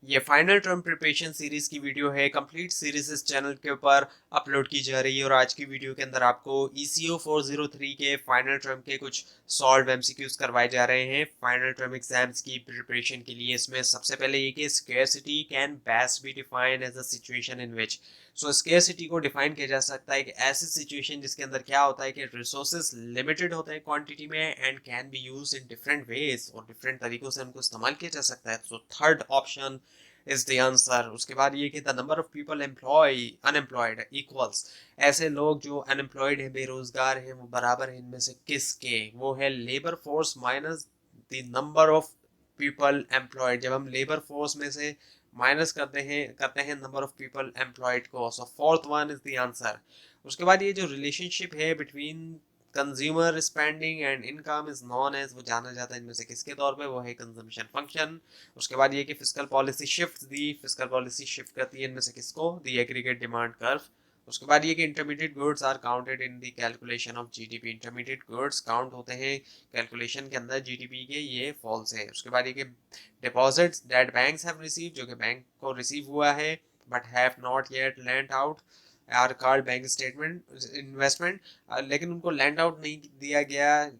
ये final term preparation series की video है। कंप्लीट सीरीज इस चैनल के ऊपर अपलोड की जा रही है और आज की वीडियो के अंदर आपको ECO 403 के फाइनल टर्म के कुछ सॉल्व MCQs करवाए जा रहे हैं फाइनल टर्म एग्जाम्स की प्रिपरेशन के लिए। इसमें सबसे पहले ये कि scarcity can best be defined as a situation in which. So scarcity को डिफाइन किया जा सकता है कि ऐसी सिचुएशन जिसके अंदर क्या होता है कि रिसोर्सेज लिमिटेड होते हैं क्वांटिटी में and can be use in different ways और डिफरेंट तरीकों से उनको इस्तेमाल किया जा सकता है। So third option is the answer. उसके बाद ये कि the number of people employ unemployed equals, ऐसे लोग जो अनएम्प्लॉयड है बेरोजगार है वो बराबर है इनमें से किसके, वो है labour force minus the number of people employed. जब हम लेबर फोर्स में से माइनस करते हैं नंबर ऑफ पीपल एम्प्लॉयड को, so fourth one is the answer. उसके बाद ये जो रिलेशनशिप है between consumer spending and income is known as, वो जाना जाता है इनमें से किसके तौर पे, वो है कंजम्पशन फंक्शन। उसके बाद ये कि फिस्कल पॉलिसी शिफ्ट दी, फिस्कल पॉलिसी शिफ्ट करती है इनमें से किसको, दी एग्रीगेट डिमांड कर्व। उसके बाद ये कि intermediate goods are counted in the calculation of GDP, intermediate goods count होते हैं कैलकुलेशन के अंदर जीडीपी के, ये फॉल्स है। उसके बाद ये कि deposits that banks have receive, जो कि बैंक को रिसीव हुआ है but have not yet lent out are called bank statement investment, लेकिन उनको लैंड आउट नहीं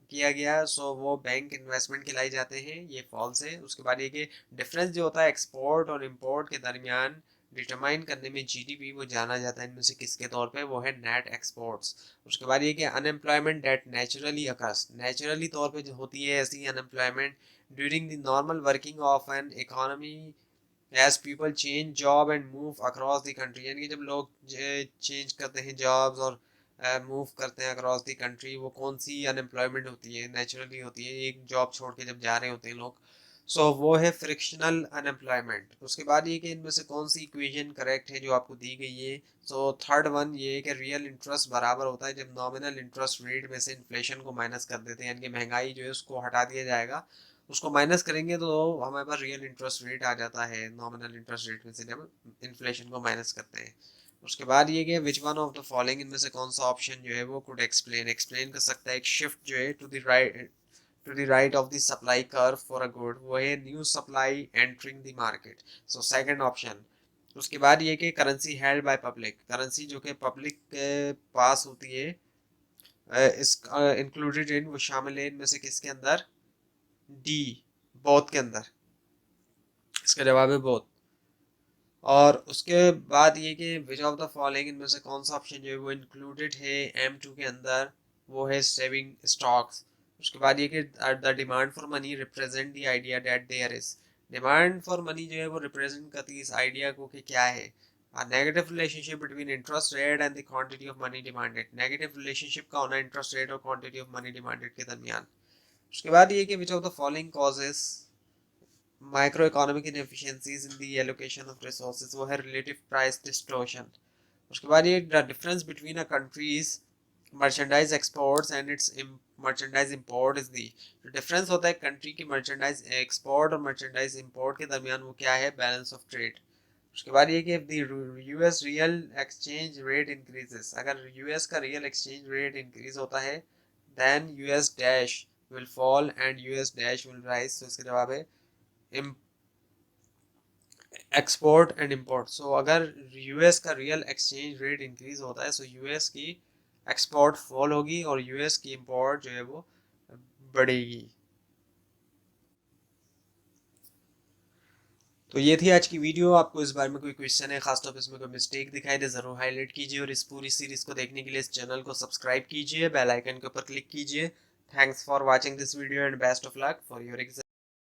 किया गया सो वो बैंक इन्वेस्टमेंट कहलाए जाते हैं, ये फॉल्स है। उसके बाद ये कि डिफरेंस जो होता है एक्सपोर्ट और इंपोर्ट के दरमियान डिटरमाइन करने में जीडीपी, वो जाना जाता है इनमें से किसके तौर पे, वो है नेट एक्सपोर्ट्स। उसके बाद ये कि unemployment that naturally occurs, naturally तौर पे जो होती है ऐसी unemployment during the normal working of an economy as people change job and move across the country, यानी कि जब लोग चेंज करते हैं जॉब्स और मूव करते हैं अक्रॉस द कंट्री, वो कौन सी अनएम्प्लॉयमेंट होती है, नेचुरली होती है, एक जॉब छोड़ के जब जा रहे होते हैं लोग, सो वो है फ्रिक्शनल अनएम्प्लॉयमेंट। उसके बाद ये कि इनमें से कौन सी इक्वेशन करेक्ट है जो आपको दी गई है, सो थर्ड वन ये है कि रियल इंटरेस्ट बराबर होता है जब नॉमिनल इंटरेस्ट रेट में से इन्फ्लेशन को माइनस कर देते हैं, यानी कि महंगाई जो है उसको हटा दिया जाएगा, उसको माइनस करेंगे तो हमारे पास रियल इंटरेस्ट रेट आ जाता है नॉमिनल इंटरेस्ट रेट में से जब इन्फ्लेशन को माइनस करते हैं। उसके बाद ये कि which one of the following, इनमें से कौन सा ऑप्शन जो है वो कुड एक्सप्लेन, एक्सप्लेन कर सकता है एक शिफ्ट जो है to the right of the supply curve for a good, वो है new supply entering the market, so second option. उसके बाद ये कि currency held by public, currency जो कि पब्लिक के पास होती है, इस इंक्लूडेड इन, वो शामिल है इनमें से किसके अंदर, डी, बोथ के अंदर, इसका जवाब है बोथ। और उसके बाद ये कि विच ऑफ द फॉलोइंग, इनमें से कौन सा ऑप्शन जो है वो इंक्लूडेड है M2 के अंदर, वो है सेविंग स्टॉक्स। उसके बाद ये कि the demand for money represent the idea that there is, demand for money जो है वो रिप्रेजेंट करती है इस आइडिया को कि क्या है, negative relationship between interest rate and the quantity of money demanded, negative relationship का होना इंटरेस्ट रेट और क्वांटिटी ऑफ मनी डिमांडेड के दरमियान। उसके बाद ये कि which of the following causes micro economic inefficiencies in the allocation of resources, वो है रिलेटिव प्राइस डिस्टॉर्शन। उसके बाद ये the difference between a countries merchandise exports and it's merchandise import is the, जो डिफरेंस होता है कंट्री की merchandise export और मर्चेंडाइज इंपोर्ट के दरमियान, वो क्या है, बैलेंस ऑफ ट्रेड। उसके बाद ये कि if the US real exchange rate increases, अगर यूएस का रियल एक्सचेंज रेट इंक्रीज होता है then US dash will fall and US dash will rise, तो इसका जवाब है एक्सपोर्ट एंड इंपोर्ट। सो अगर यूएस का रियल एक्सचेंज रेट इंक्रीज होता है सो यूएस की एक्सपोर्ट फॉल होगी और यूएस की इंपोर्ट जो है वो बढ़ेगी। तो ये थी आज की वीडियो। आपको इस बारे में कोई क्वेश्चन है, खासतौर पर इसमें कोई मिस्टेक दिखाई दे, जरूर हाईलाइट कीजिए और इस पूरी सीरीज को देखने के लिए इस चैनल को सब्सक्राइब कीजिए, बेल आइकन के ऊपर क्लिक कीजिए। Thanks for watching this video and best of luck for your exam.